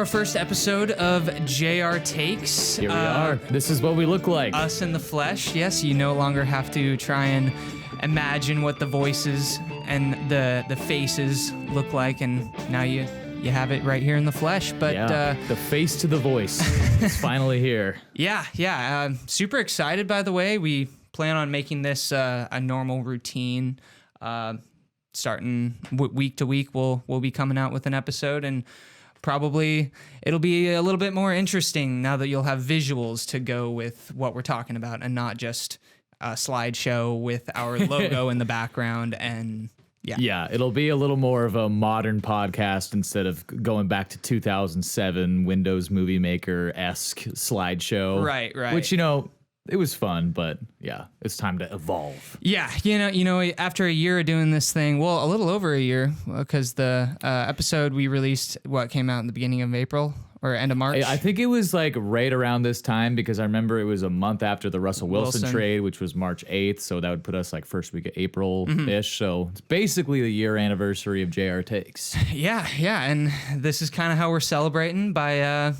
first episode of JR Takes. Here we are. This is what we look like. Us in the flesh. Yes, you no longer have to try and imagine what the voices and the faces look like, and now you have it right here in the flesh. But the face to the voice is finally here. Yeah. Super excited, by the way. We plan on making this a normal routine. Starting week to week, we'll be coming out with an episode, and probably it'll be a little bit more interesting now that you'll have visuals to go with what we're talking about, and not just a slideshow with our logo in the background. And yeah, it'll be a little more of a modern podcast instead of going back to 2007 Windows Movie Maker-esque slideshow. Right. Which, it was fun, but yeah, it's time to evolve. Yeah, after a year of doing this thing, well, a little over a year, because the episode we released, came out in the beginning of April or end of March? I think it was like right around this time, because I remember it was a month after the Russell Wilson trade, which was March 8th, so that would put us like first week of April-ish, So it's basically the year anniversary of JR Takes. Yeah, and this is kind of how we're celebrating by...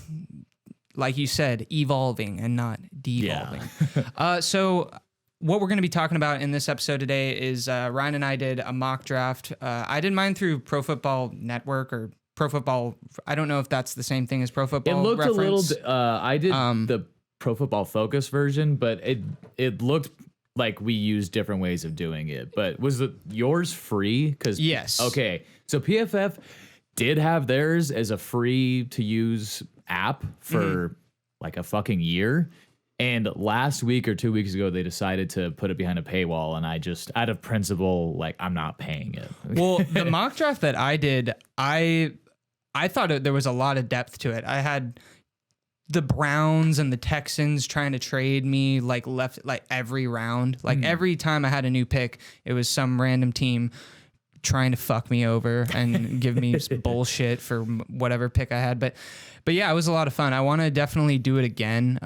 like you said, evolving and not devolving. Yeah. So what we're going to be talking about in this episode today is Ryan and I did a mock draft. I did mine through Pro Football Network or Pro Football. I don't know if that's the same thing as Pro Football. It looked Reference. a little. I did the Pro Football Focus version, but it looked like we used different ways of doing it. But was yours free? Yes. Okay. So PFF did have theirs as a free to use app for like a fucking year, and last week or 2 weeks ago they decided to put it behind a paywall, and I just, out of principle, like, I'm not paying it. Well, the mock draft that I did, I thought there was a lot of depth to it. I had the Browns and the Texans trying to trade me left every round. Every time I had a new pick, it was some random team trying to fuck me over and give me bullshit for whatever pick I had. But yeah, it was a lot of fun. I want to definitely do it again.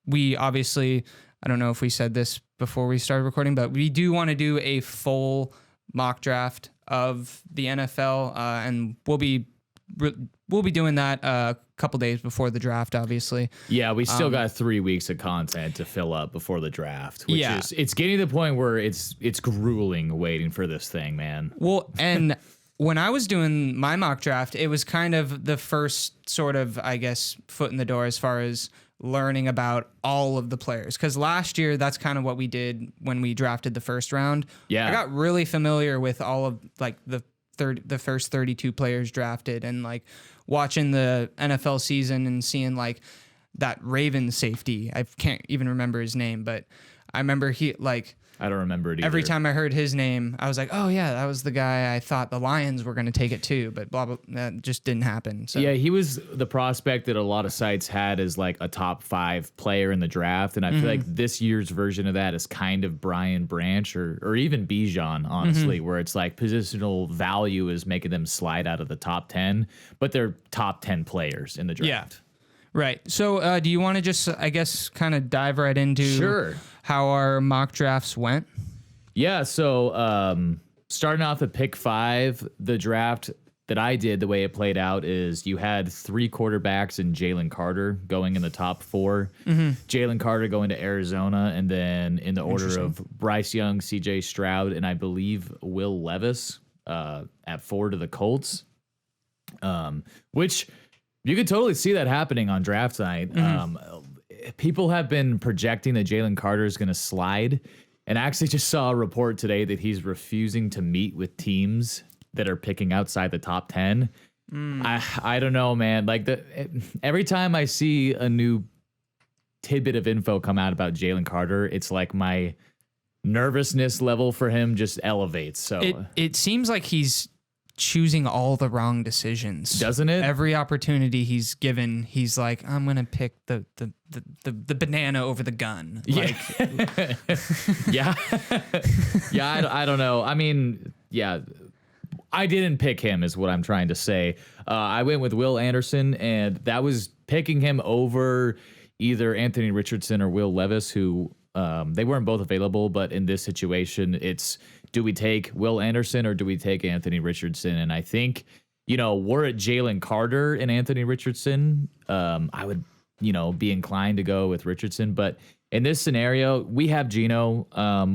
We obviously, I don't know if we said this before we started recording, but we do want to do a full mock draft of the NFL, and we'll be doing that a couple days before the draft, obviously. Yeah, we still got 3 weeks of content to fill up before the draft, which is, it's getting to the point where it's grueling waiting for this thing, man. Well, and when I was doing my mock draft, it was kind of the first sort of, I guess, foot in the door as far as learning about all of the players. Because last year, that's kind of what we did when we drafted the first round. Yeah. I got really familiar with all of the first 32 players drafted, and watching the NFL season and seeing that Ravens safety. I can't even remember his name, but I remember I don't remember it either. Every time I heard his name, I was like, oh yeah, that was the guy I thought the Lions were going to take it too, but blah, blah, that just didn't happen. So. Yeah, he was the prospect that a lot of sites had as like a top 5 player in the draft, and I feel like this year's version of that is kind of Brian Branch or even Bijan, honestly, where it's like positional value is making them slide out of the top 10, but they're top 10 players in the draft. Yeah. Right. So do you want to just, I guess, kind of dive right into how our mock drafts went? Yeah. So starting off at pick 5, the draft that I did, the way it played out is you had 3 quarterbacks and Jalen Carter going in the top 4. Jalen Carter going to Arizona, and then in the order of Bryce Young, CJ Stroud, and I believe Will Levis at 4 to the Colts, which... you could totally see that happening on draft night. People have been projecting that Jalen Carter is going to slide, and I actually just saw a report today that he's refusing to meet with teams that are picking outside the top 10. I don't know, man. Every time I see a new tidbit of info come out about Jalen Carter, it's like my nervousness level for him just elevates. So it seems like he's choosing all the wrong decisions, doesn't it? Every opportunity he's given, he's like, I'm gonna pick the banana over the gun. Yeah. I don't know. I mean, yeah, I didn't pick him is what I'm trying to say. I went with Will Anderson, and that was picking him over either Anthony Richardson or Will Levis, who they weren't both available, but in this situation, it's, do we take Will Anderson or do we take Anthony Richardson? And I think were it Jalen Carter and Anthony Richardson, I would, be inclined to go with Richardson. But in this scenario, we have Geno.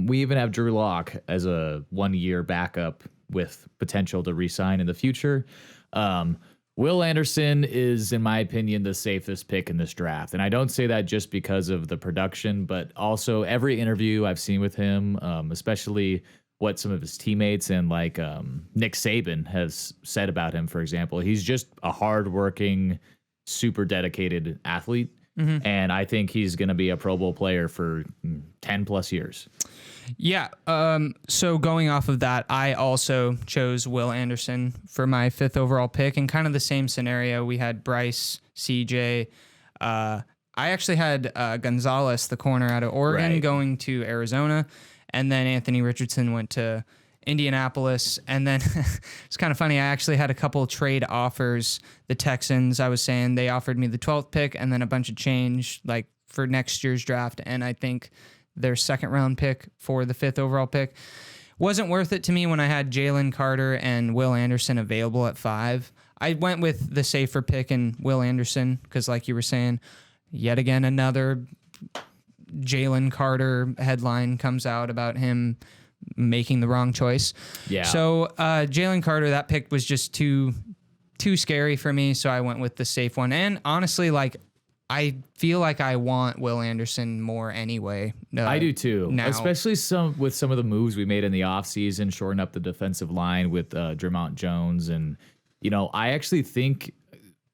We even have Drew Lock as a 1-year backup with potential to re-sign in the future. Will Anderson is, in my opinion, the safest pick in this draft. And I don't say that just because of the production, but also every interview I've seen with him, especially what some of his teammates and Nick Saban has said about him, for example. He's just a hardworking, super dedicated athlete. Mm-hmm. And I think he's going to be a Pro Bowl player for 10 plus years. Yeah. So going off of that, I also chose Will Anderson for my 5th overall pick, and kind of the same scenario. We had Bryce, CJ. I actually had Gonzalez, the corner out of Oregon, going to Arizona, and then Anthony Richardson went to Indianapolis. And then it's kind of funny. I actually had a couple trade offers. The Texans, I was saying, they offered me the 12th pick and then a bunch of change for next year's draft. And I think their 2nd round pick for the 5th overall pick wasn't worth it to me when I had Jalen Carter and Will Anderson available at 5. I went with the safer pick in Will Anderson because, like you were saying, yet again, another Jalen Carter headline comes out about him making the wrong choice. Yeah. So Jalen Carter, that pick was just too scary for me, so I went with the safe one. And honestly, I feel like I want Will Anderson more anyway. I do too. Now. Especially with some of the moves we made in the offseason, shoring up the defensive line with Drummond Jones. And, I actually think,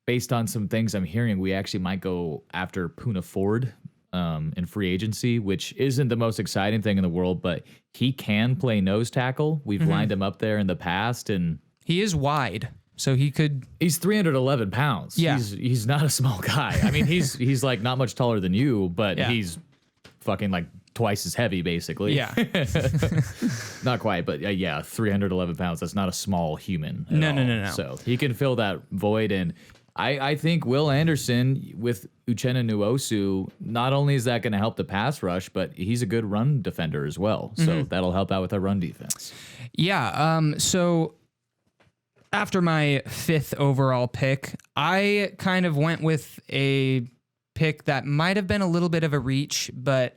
based on some things I'm hearing, we actually might go after Poona Ford in free agency, which isn't the most exciting thing in the world, but he can play nose tackle. We've lined him up there in the past, and he is wide. So he could. He's 311 pounds. Yeah. He's not a small guy. I mean, he's not much taller than you, but he's fucking twice as heavy, basically. Yeah. Not quite, but 311 pounds. That's not a small human. No. So he can fill that void. And I think Will Anderson with Uchenna Nwosu, not only is that going to help the pass rush, but he's a good run defender as well. So that'll help out with our run defense. Yeah. So after my 5th overall pick, I kind of went with a pick that might have been a little bit of a reach, but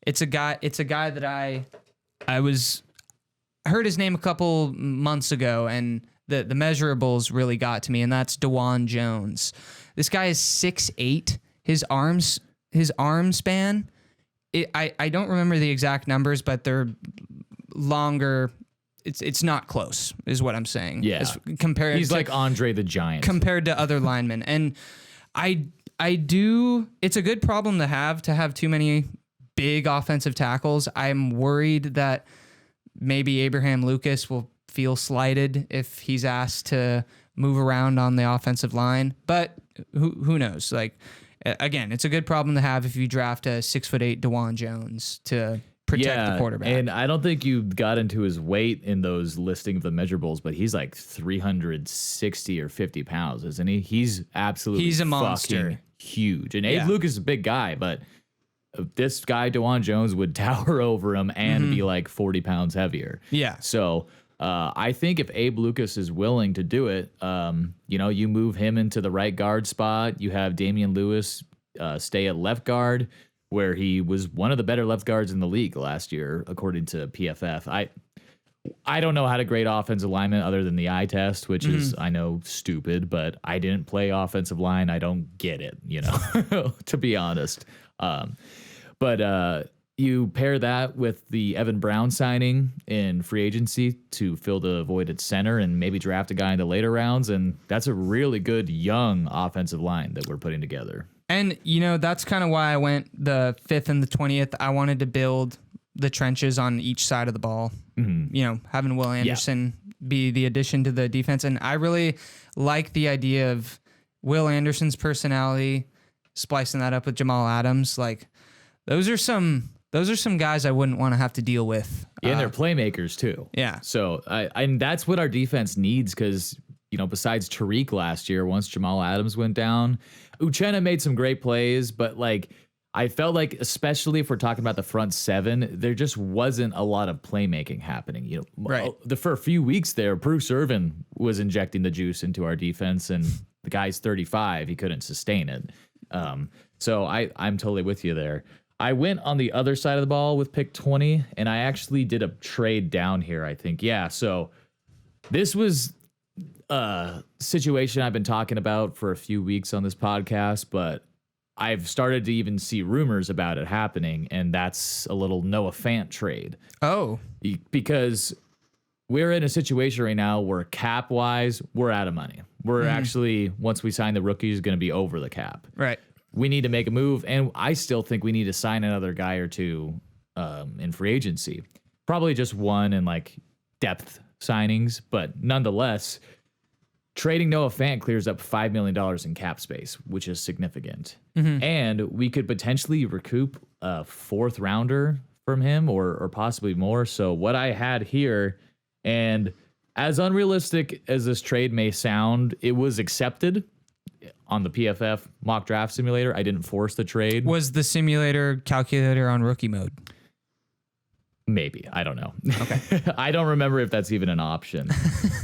it's a guy that I heard his name a couple months ago, and the measurables really got to me, and that's DeJuan Jones. This guy is 6'8". His arm span, I don't remember the exact numbers, but they're longer. It's not close, is what I'm saying. Yeah, he's like Andre the Giant compared to other linemen, and I do. It's a good problem to have too many big offensive tackles. I'm worried that maybe Abraham Lucas will feel slighted if he's asked to move around on the offensive line, but who knows? Again, it's a good problem to have if you draft a 6'8" DeJuan Jones to protect the quarterback. And I don't think you got into his weight in those listing of the measurables, but he's 360 or 50 pounds, isn't he? He's a monster. Huge. And Abe Lucas is a big guy, but this guy, DeJuan Jones, would tower over him and be 40 pounds heavier. Yeah. So I think if Abe Lucas is willing to do it, you move him into the right guard spot. You have Damian Lewis stay at left guard, where he was one of the better left guards in the league last year, according to PFF. I don't know how to grade offensive linemen other than the eye test, which is, I know, stupid, but I didn't play offensive line. I don't get it, to be honest. But you pair that with the Evan Brown signing in free agency to fill the void at center and maybe draft a guy in the later rounds, and that's a really good young offensive line that we're putting together. And, that's kind of why I went the 5th and the 20th. I wanted to build the trenches on each side of the ball. Having Will Anderson be the addition to the defense. And I really like the idea of Will Anderson's personality, splicing that up with Jamal Adams. Those are some guys I wouldn't want to have to deal with. Yeah, and they're playmakers too. Yeah. So and that's what our defense needs, because besides Tariq last year, once Jamal Adams went down, Uchenna made some great plays, but I felt like, especially if we're talking about the front seven, there just wasn't a lot of playmaking happening. You know, Right. for a few weeks there, Bruce Irvin was injecting the juice into our defense, and the guy's 35. He couldn't sustain it. So I'm totally with you there. I went on the other side of the ball with pick 20, and I actually did a trade down here, I think. Yeah, so this was a situation I've been talking about for a few weeks on this podcast, but I've started to even see rumors about it happening, and that's a little Noah Fant trade. Oh, Because we're in a situation right now where cap-wise, we're out of money. We're actually, once we sign the rookies, going to be over the cap. right. We need to make a move, and I still think we need to sign another guy or two in free agency. Probably just one in like depth signings, but nonetheless, trading Noah Fant clears up $5 million in cap space, which is significant. And we could potentially recoup a 4th rounder from him or possibly more. So what I had here, and as unrealistic as this trade may sound, it was accepted on the PFF mock draft simulator. I didn't force the trade. Was the simulator calculator on rookie mode? Maybe. I don't know. Okay. I don't remember if that's even an option.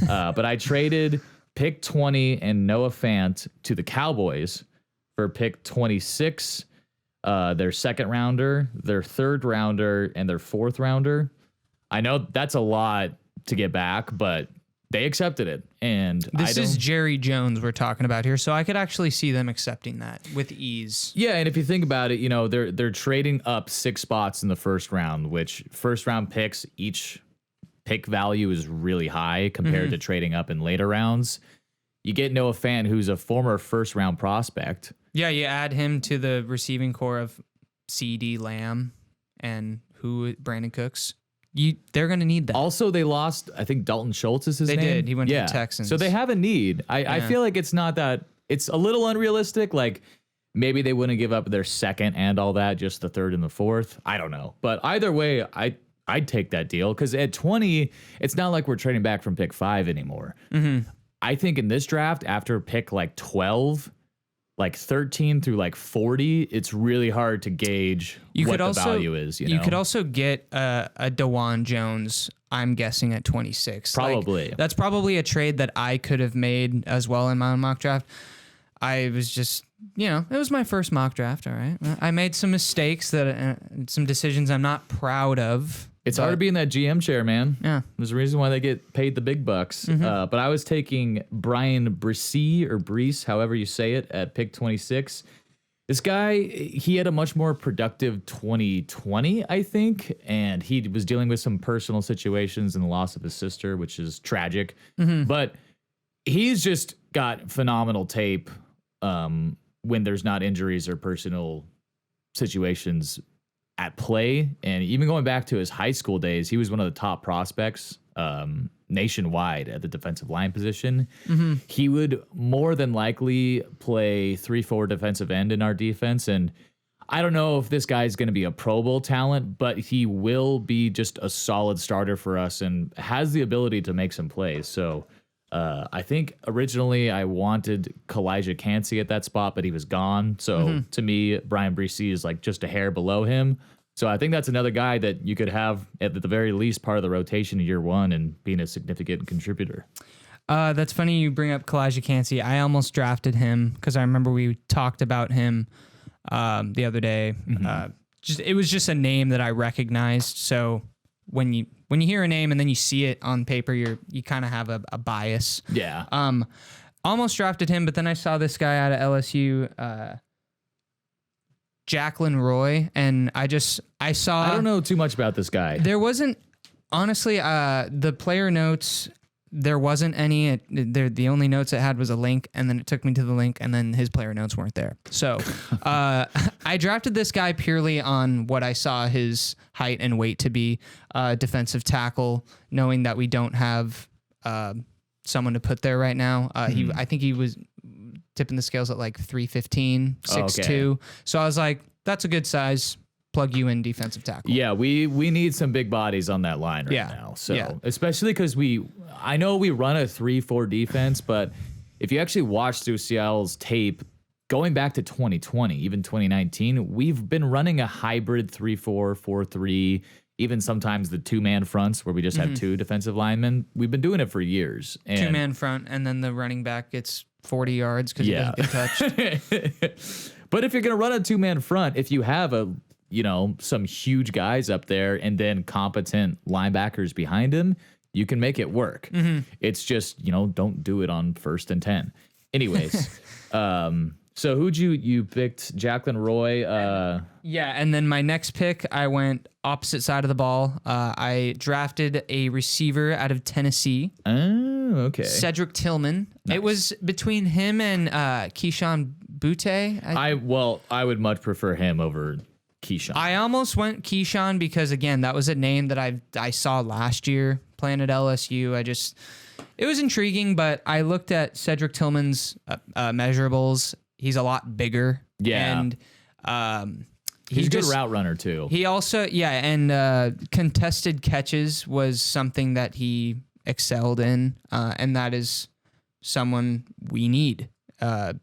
But I traded pick 20 and Noah Fant to the Cowboys for pick 26, their 2nd rounder, their 3rd rounder, and their 4th rounder. I know that's a lot to get back, but they accepted it. And This is Jerry Jones we're talking about here, so I could actually see them accepting that with ease. Yeah, and if you think about it, you know, they're trading up 6 spots in the first round, which first round picks, each pick value is really high compared to trading up in later rounds. You get Noah Fant, who's a former first round prospect. Yeah, you add him to the receiving core of CD Lamb and Brandon Cooks. They're going to need that. Also, they lost, I think Dalton Schultz is his name. They did. He went to the Texans. So they have a need. I feel like it's not that, it's a little unrealistic. Like maybe they wouldn't give up their 2nd and all that, just the 3rd and the 4th. I don't know. But either way, I'd take that deal because at 20, it's not like we're trading back from pick 5 anymore. I think in this draft, after pick like 12, like 13 through like 40, it's really hard to gauge what the value is. You know? could also get a DeJuan Jones, I'm guessing, at 26. Probably. That's probably a trade that I could have made as well in my own mock draft. I was just, it was my first mock draft, all right? I made some mistakes, some decisions I'm not proud of. It's hard to be in that GM chair, man. Yeah. There's a reason why they get paid the big bucks. But I was taking Brian Breece, however you say it, at pick 26. This guy, he had a much more productive 2020, I think, and he was dealing with some personal situations and the loss of his sister, which is tragic. But he's just got phenomenal tape when there's not injuries or personal situations at play. And even going back to his high school days, he was one of the top prospects nationwide at the defensive line position. He would more than likely play 3-4 defensive end in our defense. And I don't know if this guy's going to be a Pro Bowl talent, but he will be just a solid starter for us and has the ability to make some plays. So I think originally I wanted Kalijah Cansey at that spot, but he was gone. So to me, Brian Breece is like just a hair below him. So I think that's another guy that you could have at the very least part of the rotation in year 1 and being a significant contributor. That's funny you bring up Kalijah Cansey. I almost drafted him because I remember we talked about him the other day. It was just a name that I recognized. So when you hear a name and then you see it on paper, you kind of have a bias. Yeah. Almost drafted him, but then I saw this guy out of LSU, Jacqueline Roy, and I saw. I don't know too much about this guy. There wasn't, honestly, the player notes. There wasn't any. The only notes it had was a link, and then it took me to the link, and then his player notes weren't there. So I drafted this guy purely on what I saw his height and weight to be, defensive tackle, knowing that we don't have someone to put there right now. I think he was tipping the scales at like 315, 6'2". So I was like, that's a good size. Plug you in defensive tackle. Yeah, we need some big bodies on that line right now. So especially because I know we run a 3-4 defense, but if you actually watch through Seattle's tape, going back to 2020, even 2019, we've been running a hybrid 3-4, 4-3, even sometimes the two-man fronts where we just have two defensive linemen. We've been doing it for years. And two-man front, and then the running back gets 40 yards because he doesn't get touched. But if you're going to run a two-man front, if you have some huge guys up there and then competent linebackers behind him, you can make it work. It's just, don't do it on 1st and 10. Anyways, so who'd you picked? Jacqueline Roy. Yeah, and then my next pick, I went opposite side of the ball. I drafted a receiver out of Tennessee. Oh, okay. Cedric Tillman. Nice. It was between him and Keyshawn Butte. I would much prefer him over Keyshawn. I almost went Keyshawn because, again, that was a name that I saw last year playing at LSU. It was intriguing, but I looked at Cedric Tillman's measurables. He's a lot bigger. Yeah. And he's a good route runner, too. He also, and contested catches was something that he excelled in, and that is someone we need. I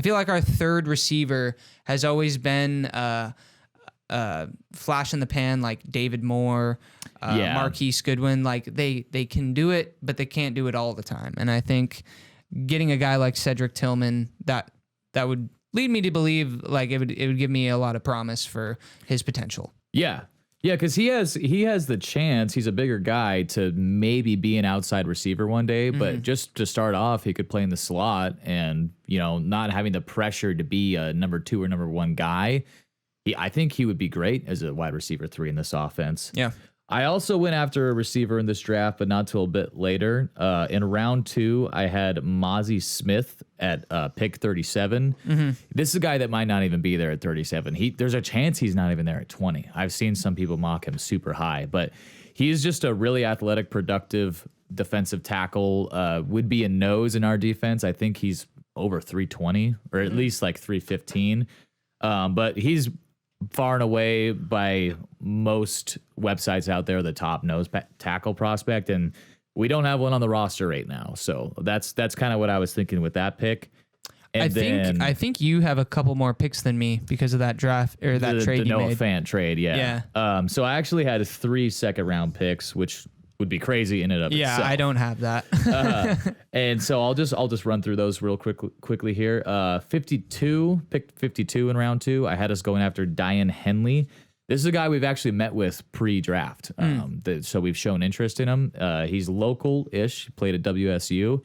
feel like our third receiver has always been flash in the pan, like David Moore, Marquise Goodwin. Like they can do it, but they can't do it all the time. And I think getting a guy like Cedric Tillman, that would lead me to believe like it would give me a lot of promise for his potential. Yeah. Yeah, because he has the chance. He's a bigger guy to maybe be an outside receiver one day, but just to start off, he could play in the slot and not having the pressure to be a number 2 or number 1 guy. I think he would be great as a wide receiver 3 in this offense. Yeah. I also went after a receiver in this draft, but not till a bit later. In round 2, I had Mozzie Smith at pick 37. This is a guy that might not even be there at 37. There's a chance he's not even there at 20. I've seen some people mock him super high, but he's just a really athletic, productive defensive tackle. Would be a nose in our defense. I think he's over 320 or at least like 315. But he's far and away by most websites out there the top nose tackle prospect, and we don't have one on the roster right now. So that's kind of what I was thinking with that pick. And I think you have a couple more picks than me because of that draft or that trade the you Noah made. Fant trade, yeah. So I actually had 3 second-round picks, which would be crazy in and of itself. Yeah, I don't have that. And so I'll just run through those real quickly here. 52, picked 52 in round 2. I had us going after Diane Henley. This is a guy we've actually met with pre-draft. So we've shown interest in him. He's local-ish, played at WSU.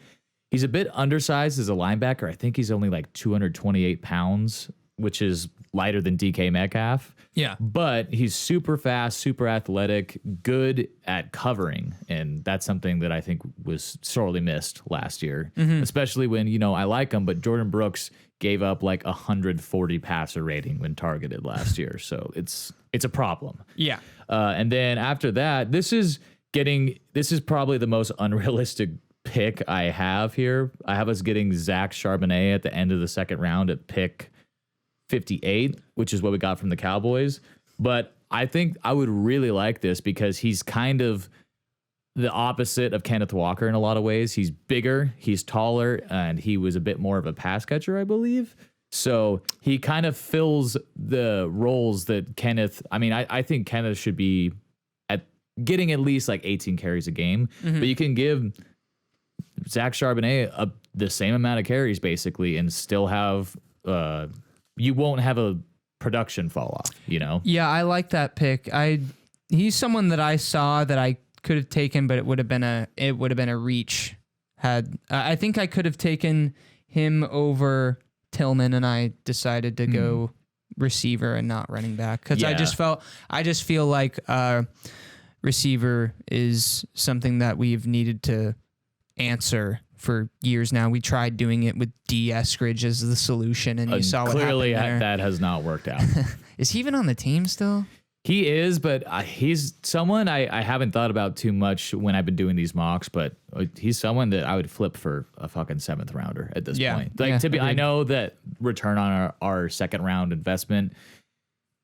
He's a bit undersized as a linebacker. I think he's only like 228 pounds, which is lighter than DK Metcalf. Yeah. But he's super fast, super athletic, good at covering. And that's something that I think was sorely missed last year, especially when, I like him, but Jordan Brooks gave up like 140 passer rating when targeted last year. So it's a problem. Yeah. And then after that, this is probably the most unrealistic pick I have here. I have us getting Zach Charbonnet at the end of the second round at pick 58, which is what we got from the Cowboys. But I think I would really like this because he's kind of the opposite of Kenneth Walker in a lot of ways. He's bigger, he's taller, and he was a bit more of a pass catcher, I believe. So he kind of fills the roles that Kenneth, I think Kenneth should be getting at least like 18 carries a game, but you can give Zach Charbonnet the same amount of carries basically and still have you won't have a production fall off, Yeah, I like that pick. He's someone that I saw that I could have taken, but it would have been a reach. I think I could have taken him over Tillman, and I decided to go receiver and not running back because I just feel like receiver is something that we've needed to answer for years now. We tried doing it with D. Eskridge as the solution, and you saw what clearly happened there. That has not worked out. Is he even on the team still? He is, but he's someone I haven't thought about too much when I've been doing these mocks, but he's someone that I would flip for a fucking 7th rounder at this point. I know that return on our second round investment,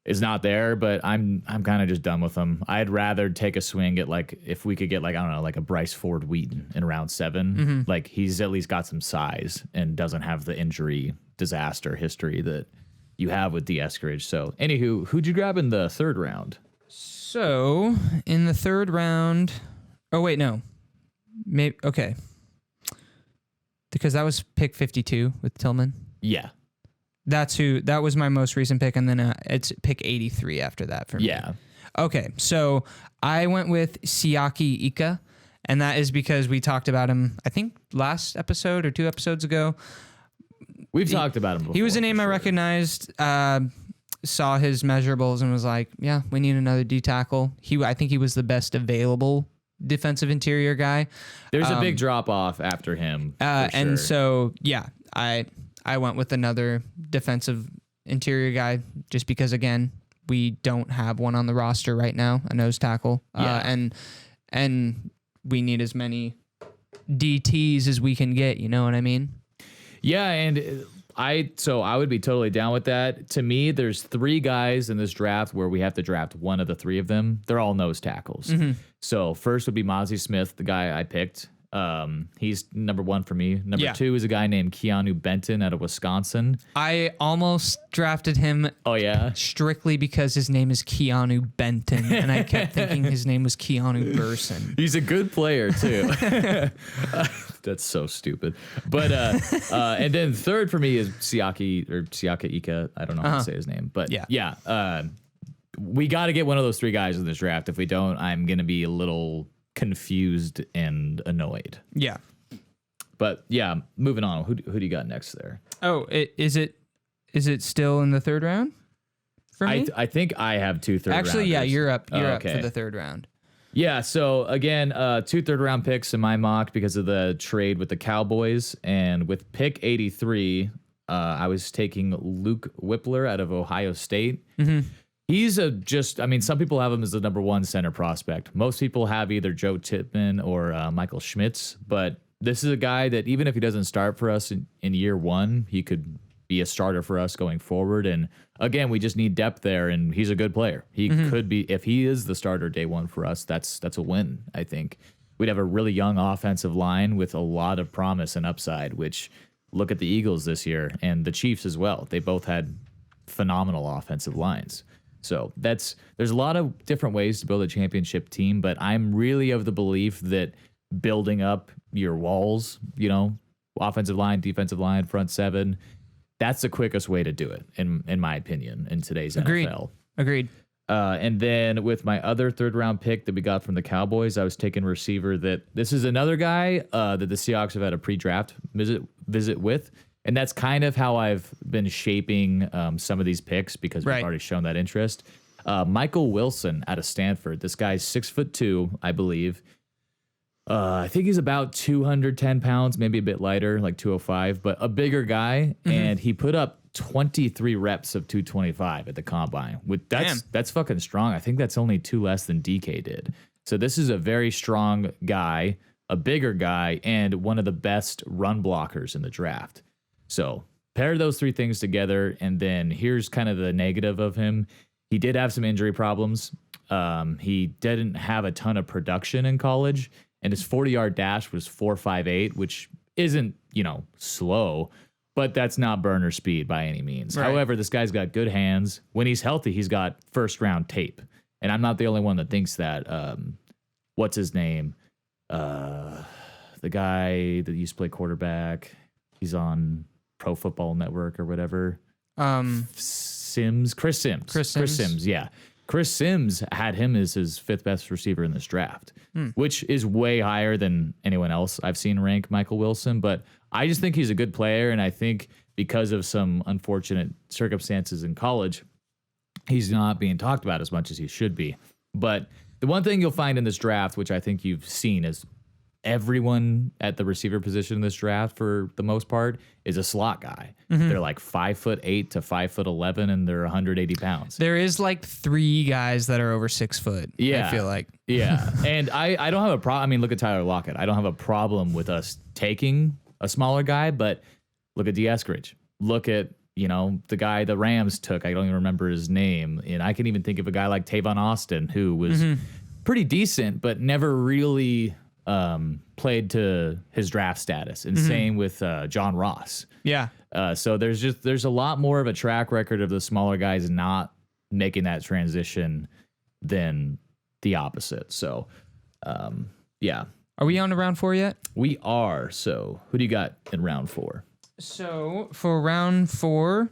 is not there, but I'm kind of just done with him. I'd rather take a swing at like if we could get like I don't know like a Bryce Ford Wheaton in round 7. Like he's at least got some size and doesn't have the injury disaster history that you have with D. Eskridge. So anywho, who'd you grab in the 3rd round? So in the 3rd round, oh wait, no, maybe okay, because that was pick 52 with Tillman. Yeah. That was my most recent pick, and then it's pick 83 after that for me. Yeah. Okay, so I went with Siaki Ika, and that is because we talked about him, I think, last episode or 2 episodes ago. We've talked about him before. He was a name I recognized, saw his measurables, and was like, yeah, we need another D tackle. I think he was the best available defensive interior guy. There's a big drop off after him. And so, yeah, I went with another defensive interior guy just because, again, we don't have one on the roster right now, a nose tackle. And we need as many DTs as we can get, you know what I mean? Yeah, and I would be totally down with that. To me, there's 3 guys in this draft where we have to draft one of the 3 of them. They're all nose tackles. So first would be Mozzie Smith, the guy I picked. He's number 1 for me. Number 2 is a guy named Keanu Benton out of Wisconsin. I almost drafted him. Oh yeah, strictly because his name is Keanu Benton, and I kept thinking his name was Keanu Burson. He's a good player too. That's so stupid. But and then 3rd for me is Siaka Ika. I don't know how to say his name, but yeah. We got to get one of those 3 guys in this draft. If we don't, I'm gonna be a little confused and annoyed. Yeah. But yeah, moving on. Who do you got next there? Oh, is it still in the 3rd round for me? I think I have 2 third Actually, rounders. yeah, you're up for okay. the 3rd round. Yeah, so again, 2 third round picks in my mock because of the trade with the Cowboys. And with pick 83, I was taking Luke Whippler out of Ohio State. He's some people have him as the number 1 center prospect. Most people have either Joe Tippmann or Michael Schmitz, but this is a guy that even if he doesn't start for us in year 1, he could be a starter for us going forward. And again, we just need depth there, and he's a good player. He could be, if he is the starter day 1 for us, that's a win, I think. We'd have a really young offensive line with a lot of promise and upside, which look at the Eagles this year and the Chiefs as well. They both had phenomenal offensive lines. So there's a lot of different ways to build a championship team, but I'm really of the belief that building up your walls, offensive line, defensive line, front 7, that's the quickest way to do it, in my opinion, in today's NFL. Agreed. And then with my other 3rd round pick that we got from the Cowboys, I was taking receiver this is another guy that the Seahawks have had a pre-draft visit with. And that's kind of how I've been shaping some of these picks because we've already shown that interest. Michael Wilson out of Stanford. This guy's 6'2", I believe. I think he's about 210 pounds, maybe a bit lighter, like 205, but a bigger guy. And he put up 23 reps of 225 at the combine. That's fucking strong. I think that's only 2 less than DK did. So this is a very strong guy, a bigger guy, and one of the best run blockers in the draft. So pair those 3 things together, and then here's kind of the negative of him. He did have some injury problems. He didn't have a ton of production in college, and his 40-yard dash was 4.58, which isn't, slow, but that's not burner speed by any means. Right. However, this guy's got good hands. When he's healthy, he's got first-round tape, and I'm not the only one that thinks that. What's his name? The guy that used to play quarterback. He's on Pro Football Network or whatever. Chris Sims. Yeah. Chris Sims had him as his 5th best receiver in this draft, which is way higher than anyone else I've seen rank Michael Wilson. But I just think he's a good player. And I think because of some unfortunate circumstances in college, he's not being talked about as much as he should be. But the one thing you'll find in this draft, which I think you've seen, is everyone at the receiver position in this draft, for the most part, is a slot guy. They're like 5'8" to 5'11", and they're 180 pounds. There is like 3 guys that are over 6 foot. Yeah, I feel like. Yeah, and I don't have a problem. I mean, look at Tyler Lockett. I don't have a problem with us taking a smaller guy, but look at D. Eskridge. Look at the guy the Rams took, I don't even remember his name. And I can even think of a guy like Tavon Austin, who was pretty decent, but never really played to his draft status. And same with John Ross. Yeah. So there's a lot more of a track record of the smaller guys not making that transition than the opposite. So, yeah. Are we on to round 4 yet? We are. So who do you got in round 4? So for round 4,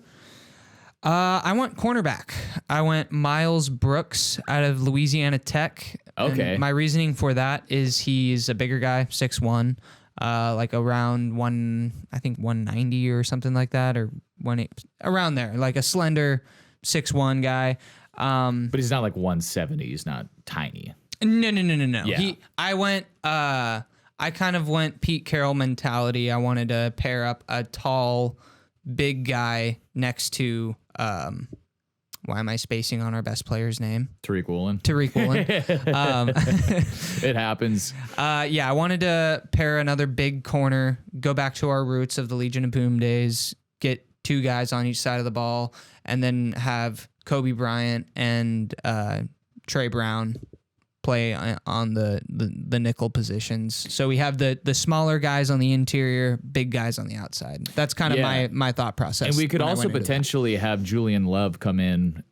I went cornerback. I went Miles Brooks out of Louisiana Tech. Okay. And my reasoning for that is he's a bigger guy, 6'1", like around 190 or something like that, or around there, like a slender 6'1" guy. But he's not like 170. He's not tiny. No. Yeah. I kind of went Pete Carroll mentality. I wanted to pair up a tall, big guy next to, why am I spacing on our best player's name? Tariq Woolen. It happens. Yeah, I wanted to pair another big corner, go back to our roots of the Legion of Boom days, get 2 guys on each side of the ball, and then have Kobe Bryant and Trey Brown play on the nickel positions. So we have the smaller guys on the interior, big guys on the outside. That's kind of my thought process. And we could also potentially have Julian Love come in.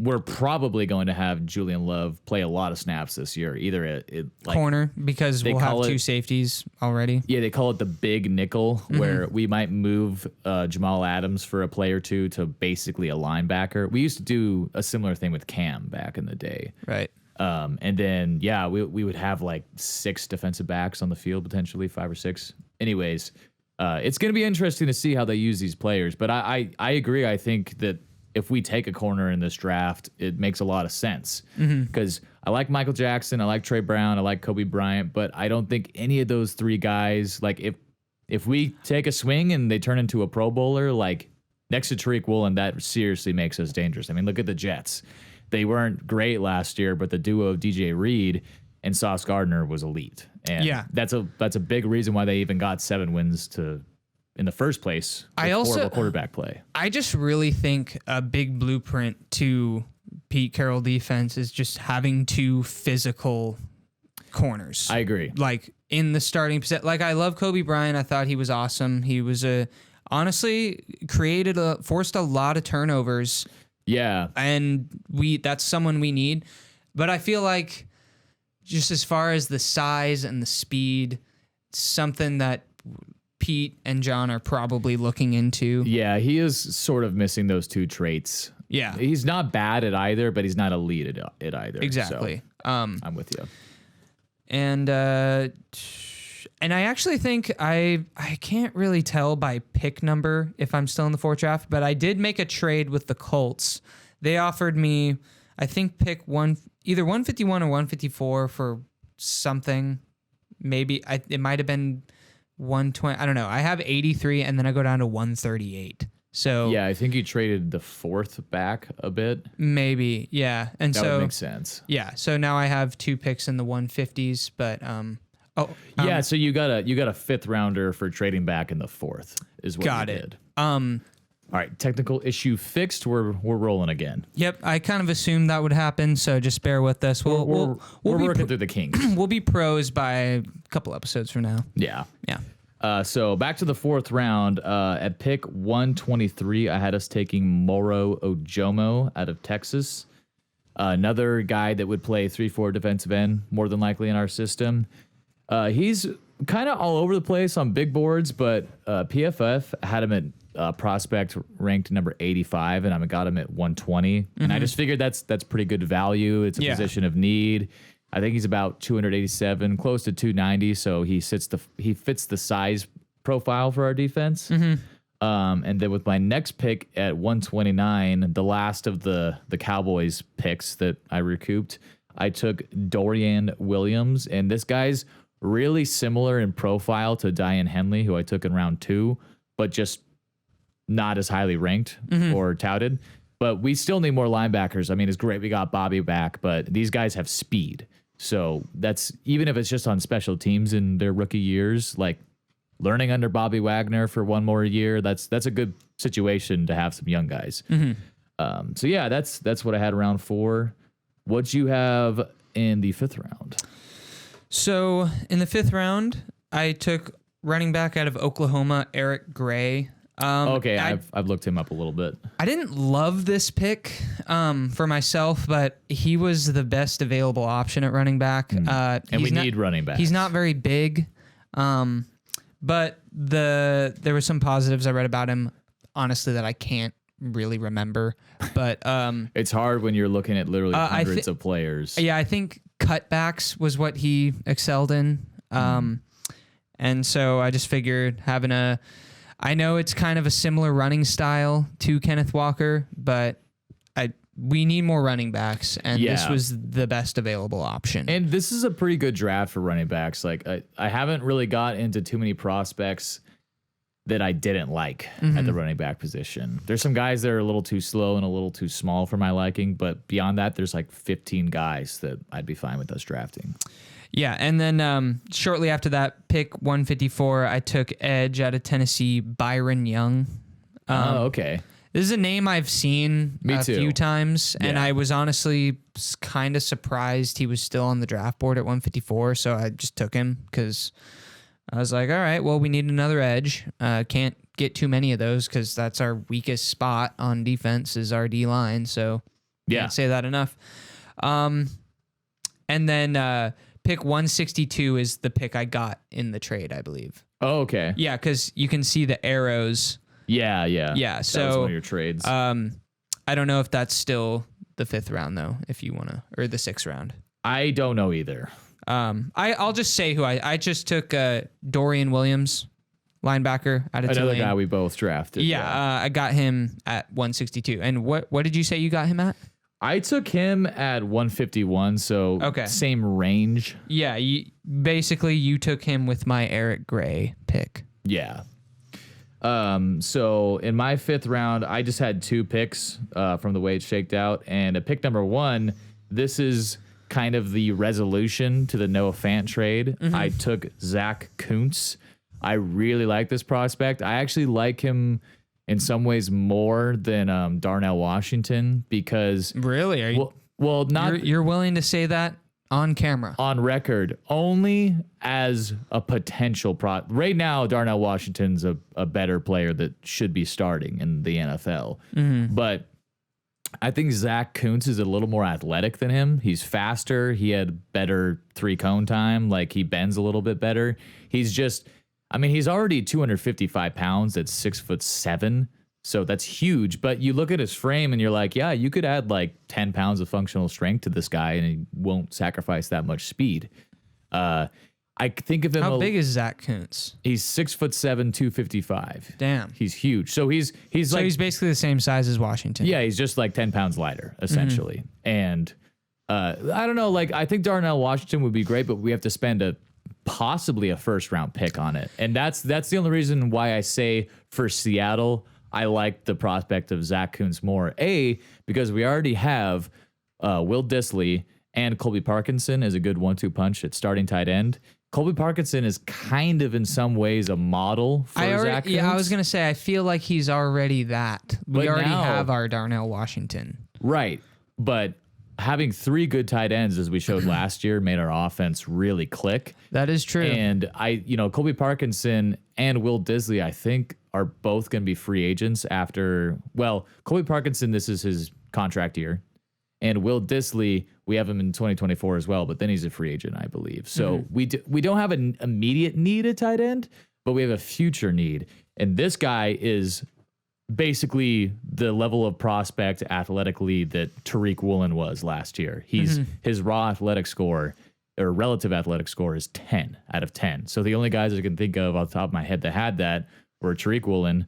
We're probably going to have Julian Love play a lot of snaps this year, either at corner, because we'll have 2 safeties already. Yeah, they call it the big nickel, where we might move Jamal Adams for a play or 2 to basically a linebacker. We used to do a similar thing with Cam back in the day. Right. And then, we would have like 6 defensive backs on the field, potentially 5 or 6. Anyways, it's going to be interesting to see how they use these players. But I agree. I think that if we take a corner in this draft, it makes a lot of sense. Because I like Michael Jackson, I like Trey Brown, I like Kobe Bryant, but I don't think any of those 3 guys, like if we take a swing and they turn into a Pro Bowler, like next to Tariq Woolen, that seriously makes us dangerous. I mean, look at the Jets. They weren't great last year, but the duo of DJ Reed and Sauce Gardner was elite. And that's a big reason why they even got 7 wins in the first place. Horrible quarterback play. I just really think a big blueprint to Pete Carroll defense is just having 2 physical corners. I agree. Like in the starting position. Like I love Kobe Bryant. I thought he was awesome. He was honestly forced a lot of turnovers. Yeah. And that's someone we need. But I feel like just as far as the size and the speed, something that Pete and John are probably looking into. Yeah, he is sort of missing those 2 traits. Yeah. He's not bad at either, but he's not elite at either. Exactly. So, I'm with you. And I actually think I can't really tell by pick number if I'm still in the 4th draft, but I did make a trade with the Colts. They offered me, I think, pick either 151 or 154 for something. Maybe it might have been 120. I don't know. I have 83, and then I go down to 138. So yeah, I think you traded the 4th back a bit. Maybe, yeah. And that would make sense. Yeah. So now I have 2 picks in the 150s, but so you got a 5th rounder for trading back in the 4th is what you did. All right, technical issue fixed. We're rolling again. Yep, I kind of assumed that would happen, so just bear with us. We're working through the kinks. We'll be pros by a couple episodes from now. Yeah. Yeah. So back to the 4th round. At pick 123, I had us taking Moro Ojomo out of Texas. Another guy that would play 3-4 defensive end, more than likely in our system. He's kind of all over the place on big boards, but PFF had him at prospect ranked number 85, and I got him at 120. And I just figured that's pretty good value. It's a position of need. I think he's about 287, close to 290, so he fits the size profile for our defense. And then with my next pick at 129, the last of the Cowboys picks that I recouped, I took Dorian Williams, and this guy's really similar in profile to Diane Henley, who I took in round 2, but just not as highly ranked or touted. But we still need more linebackers. I mean, it's great we got Bobby back, but these guys have speed. So that's, even if it's just on special teams in their rookie years, like learning under Bobby Wagner for one more year. That's a good situation to have some young guys. So yeah, that's what I had round 4. What'd you have in the 5th round? So in the 5th round, I took running back out of Oklahoma, Eric Gray. I've looked him up a little bit. I didn't love this pick for myself, but he was the best available option at running back. And we need running backs. He's not very big, but there were some positives I read about him, honestly, that I can't really remember. But it's hard when you're looking at literally hundreds of players. Yeah, I think cutbacks was what he excelled in. And so I just figured I know it's kind of a similar running style to Kenneth Walker, but we need more running backs, and this was the best available option. And this is a pretty good draft for running backs. Like I haven't really got into too many prospects that I didn't like at the running back position. There's some guys that are a little too slow and a little too small for my liking, but beyond that, there's like 15 guys that I'd be fine with us drafting. Yeah, and then shortly after that, pick 154, I took edge out of Tennessee, Byron Young. Okay. This is a name I've seen a few times, and Yeah. I was honestly kind of surprised he was still on the draft board at 154, so I just took him because I was like, all right, well, we need another edge. Can't get too many of those because that's our weakest spot on defense is our D-line, so can't say that enough. And then pick 162 is the pick I got in the trade, I believe. Oh, okay. Yeah, because you can see the arrows. Yeah. Yeah, so that was one of your trades. I don't know if that's still the 5th round though, if you want to, or the 6th round. I don't know either. I'll just say who I just took. Dorian Williams, linebacker out of Another Tulane. guy we both drafted. Yeah, I got him at 162. And what did you say you got him at? I took him at 151, so same range. Yeah, basically you took him with my Eric Gray pick. Yeah. So in my 5th round, I just had 2 picks from the way it shaked out. And at pick number 1, this is kind of the resolution to the Noah Fant trade. I took Zach Kuntz. I really like this prospect. I actually like him in some ways more than Darnell Washington because really, are you, well, not you're willing to say that on camera, on record, only as a potential right now. Darnell Washington's a better player that should be starting in the NFL, but I think Zach Kuntz is a little more athletic than him. He's faster. He had better 3-cone time. Like he bends a little bit better. He's already 255 pounds at 6'7", so that's huge. But you look at his frame and you're like, yeah, you could add like 10 pounds of functional strength to this guy and he won't sacrifice that much speed. I think of him. How big is Zach Kuntz? He's 6'7", 255. Damn, he's huge. So he's basically the same size as Washington. Yeah, he's just like 10 pounds lighter essentially. And I don't know. Like I think Darnell Washington would be great, but we have to spend possibly a 1st round pick on it. And that's the only reason why I say for Seattle, I like the prospect of Zach Kuntz more. Because we already have Will Dissly and Colby Parkinson as a good 1-2 punch at starting tight end. Colby Parkinson is kind of in some ways a model for Zach Kuntz. Yeah, I was going to say, I feel like he's already that. We already have our Darnell Washington. Right. But having 3 good tight ends, as we showed last year, made our offense really click. That is true. And Colby Parkinson and Will Dissly, I think, are both going to be free agents after. Well, Colby Parkinson, this is his contract year, and Will Dissly, we have him in 2024 as well, but then he's a free agent, I believe. So we don't have an immediate need at tight end, but we have a future need, and this guy is basically the level of prospect athletically that Tariq Woolen was last year. His raw athletic score or relative athletic score is 10 out of 10. So the only guys I can think of off the top of my head that had that were Tariq Woolen,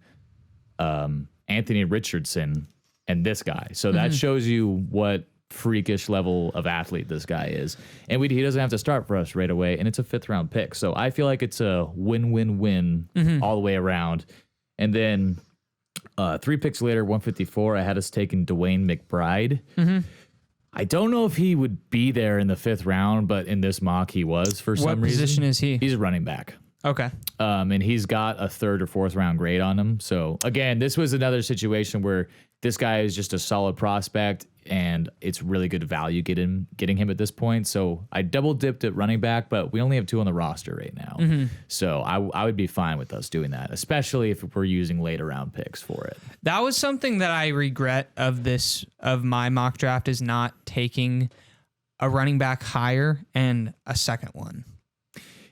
Anthony Richardson, and this guy. So that shows you what freakish level of athlete this guy is. And he doesn't have to start for us right away, and it's a 5th round pick. So I feel like it's a win-win-win all the way around. And then 3 picks later, 154, I had us taking Dwayne McBride. I don't know if he would be there in the 5th round, but in this mock he was for some reason. What position is he? He's a running back. Okay. And he's got a 3rd or 4th round grade on him. So again, this was another situation where this guy is just a solid prospect, and it's really good value getting him at this point. So I double dipped at running back, but we only have 2 on the roster right now. So I would be fine with us doing that, especially if we're using later round picks for it. That was something that I regret of my mock draft, is not taking a running back higher and a second one.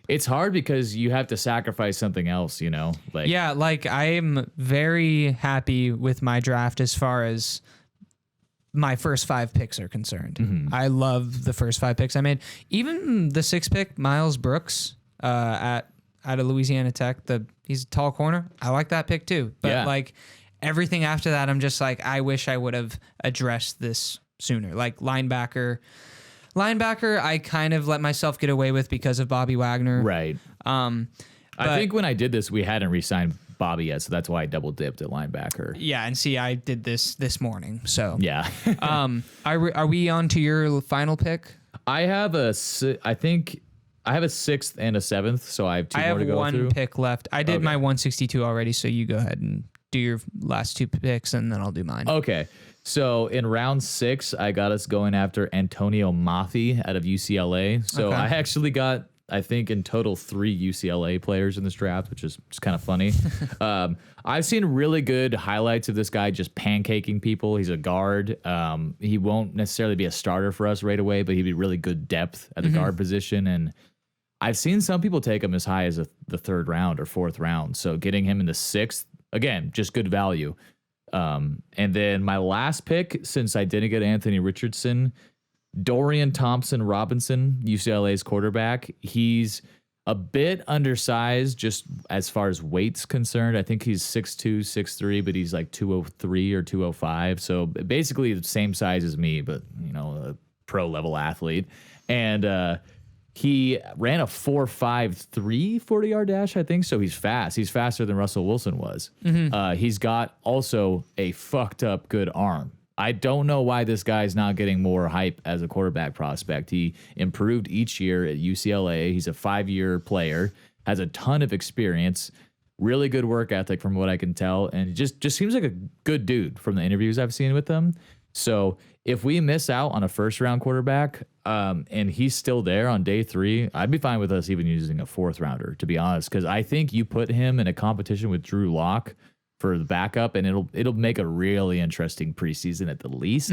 It's hard because you have to sacrifice something else, Like I'm very happy with my draft as far as my first 5 picks are concerned. I love the first 5 picks I made. Even the 6th pick, Miles Brooks, out of Louisiana Tech. He's a tall corner. I like that pick too. But like everything after that, I'm just like, I wish I would have addressed this sooner. Like linebacker, I kind of let myself get away with because of Bobby Wagner. Right. I think when I did this, we hadn't re-signed Bobby yet, so that's why I double dipped at linebacker. Yeah, and see, I did this morning. So yeah. Are we on to your final pick? I have a 6th and a 7th, so I have 2 more to go through. I have 1 pick left. I did my 162 already, so you go ahead and do your last 2 picks, and then I'll do mine. Okay. So in round 6, I got us going after Antonio Mafi out of UCLA. So I actually got, I think, in total 3 UCLA players in this draft, which is just kind of funny. I've seen really good highlights of this guy just pancaking people. He's a guard. He won't necessarily be a starter for us right away, but he'd be really good depth at the guard position. And I've seen some people take him as high as the 3rd round or 4th round. So getting him in the 6th, again, just good value. And then my last pick, since I didn't get Anthony Richardson, Dorian Thompson-Robinson, UCLA's quarterback. He's a bit undersized just as far as weight's concerned. I think he's 6'2", 6'3", but he's like 203 or 205. So basically the same size as me, but a pro level athlete. And he ran a 4.53 40-yard dash, I think. So he's fast. He's faster than Russell Wilson was. He's got also a fucked up good arm. I don't know why this guy's not getting more hype as a quarterback prospect. He improved each year at UCLA. He's a 5-year player, has a ton of experience, really good work ethic from what I can tell, and just seems like a good dude from the interviews I've seen with him. So if we miss out on a 1st-round quarterback and he's still there on day 3, I'd be fine with us even using a 4th rounder, to be honest, because I think you put him in a competition with Drew Lock for the backup, and it'll make a really interesting preseason at the least.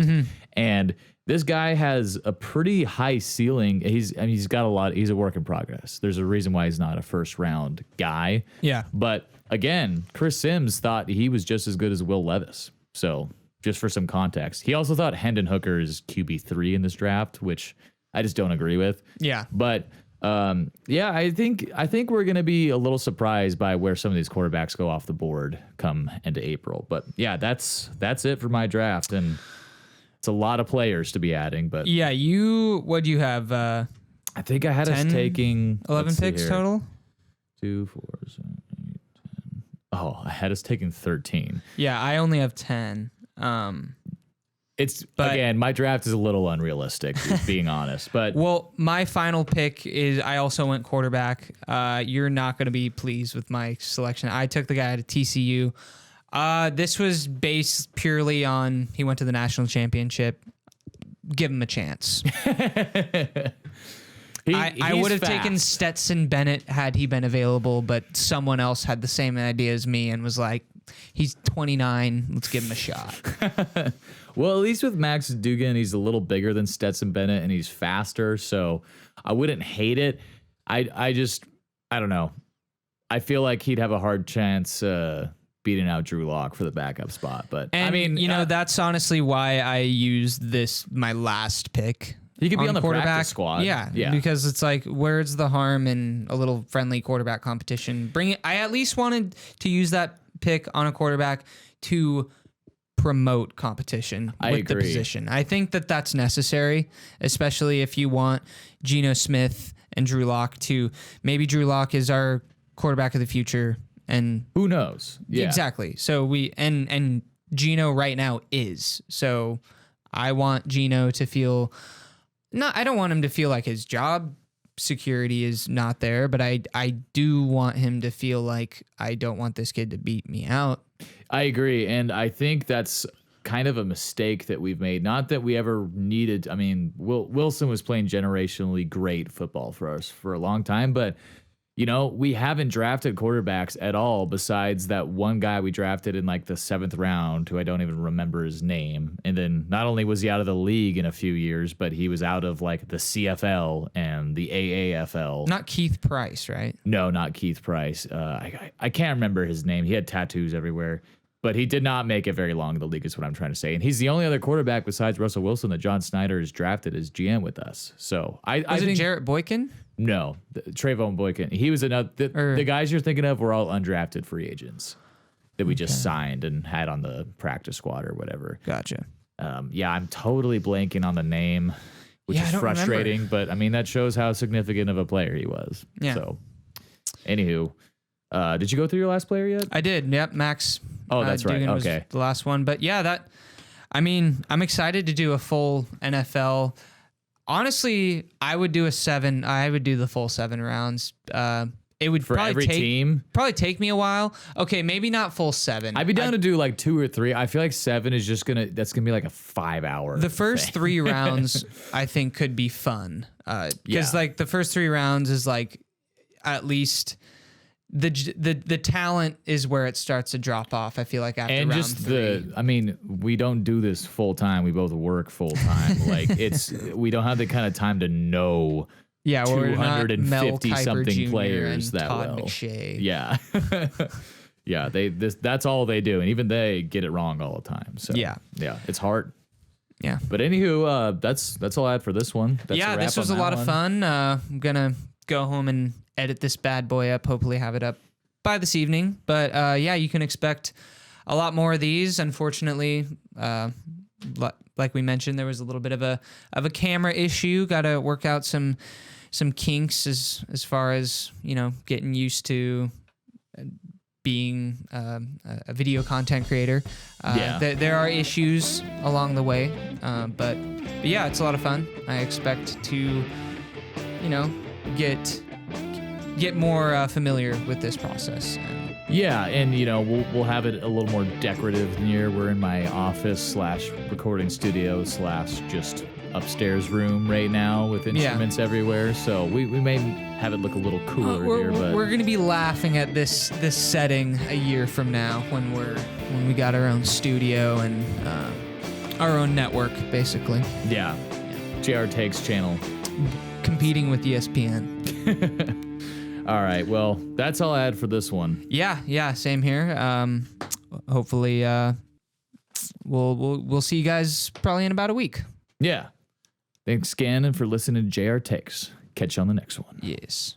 And this guy has a pretty high ceiling. He's got a lot. He's a work in progress. There's a reason why he's not a 1st-round guy. Yeah. But again, Chris Sims thought he was just as good as Will Levis. So just for some context, he also thought Hendon Hooker is QB3 in this draft, which I just don't agree with. Yeah. But I think we're gonna be a little surprised by where some of these quarterbacks go off the board come into April. But yeah, that's it for my draft, and it's a lot of players to be adding. But yeah, what do you have? I think I had 10, us taking 11 picks total. 2, 4, 7, 8, 10. Oh, I had us taking 13. Yeah, I only have 10. Again, my draft is a little unrealistic, being honest. But well, my final pick is I also went quarterback. You're not going to be pleased with my selection. I took the guy out of TCU. This was based purely on he went to the national championship. Give him a chance. I would have taken Stetson Bennett had he been available, but someone else had the same idea as me and was like, he's 29. Let's give him a shot. Well, at least with Max Duggan, he's a little bigger than Stetson Bennett and he's faster. So I wouldn't hate it. I don't know. I feel like he'd have a hard chance beating out Drew Lock for the backup spot. But I mean, that's honestly why I used my last pick. He could be on the practice squad. Yeah, because it's like, where's the harm in a little friendly quarterback competition? I at least wanted to use that pick on a quarterback to promote competition with the position. I think that's necessary, especially if you want Geno Smith and Drew Lock to, maybe Drew Lock is our quarterback of the future, and who knows? Yeah. Exactly. So and Geno right now is. So I want Geno to feel, I don't want him to feel like his job security is not there, but I do want him to feel like I don't want this kid to beat me out. I agree. And I think that's kind of a mistake that we've made. Not that we ever needed. I mean, Wilson was playing generationally great football for us for a long time, but we haven't drafted quarterbacks at all besides that one guy we drafted in like the 7th round, who I don't even remember his name. And then not only was he out of the league in a few years, but he was out of like the CFL and the AAFL. Not Keith Price, right? No, not Keith Price. I can't remember his name. He had tattoos everywhere, but he did not make it very long in the league is what I'm trying to say. And he's the only other quarterback besides Russell Wilson that John Snyder has drafted as GM with us. So I think Jarrett Boykin? No, Trayvon Boykin. He was another. The guys you're thinking of were all undrafted free agents that we just signed and had on the practice squad or whatever. Gotcha. Yeah, I'm totally blanking on the name, which is frustrating. But I mean, that shows how significant of a player he was. Yeah. So, anywho, did you go through your last player yet? I did. Yep, Max. Oh, that's right. Dugan Okay, was the last one. But yeah, I'm excited to do a full NFL. Honestly, I would do a 7. I would do the full 7 rounds. It would for every team. Probably take me a while. Okay, maybe not full 7. I'd be down to do like 2 or 3. I feel like 7 is just that's gonna be like a 5-hour. The first 3 rounds, I think, could be fun. Because like the first 3 rounds is like at least the talent is where it starts to drop off. I feel like after and round just 3. I mean, we don't do this full time. We both work full time. Like we don't have the kind of time to know. Yeah, we're not Mel 250 Kiper something Jr. players and that Todd well. McShay. Yeah, yeah. That's all they do, and even they get it wrong all the time. So yeah, it's hard. Yeah, but anywho, that's all I had for this one. That's this was a lot of fun. I'm gonna go home and edit this bad boy up. Hopefully, have it up by this evening. But you can expect a lot more of these. Unfortunately, like we mentioned, there was a little bit of a camera issue. Got to work out some kinks as far as getting used to being a video content creator. There are issues along the way, but yeah, it's a lot of fun. I expect to get more familiar with this process. Yeah, and we'll have it a little more decorative near. We're in my office / recording studio / just upstairs room right now with instruments everywhere. So we may have it look a little cooler here. But we're gonna be laughing at this setting a year from now when we got our own studio and our own network, basically. Yeah. JR Takes channel. Competing with ESPN. All right. Well, that's all I had for this one. Yeah. Same here. Hopefully, we'll see you guys probably in about a week. Yeah. Thanks, Gannon, for listening to JR Takes. Catch you on the next one. Yes.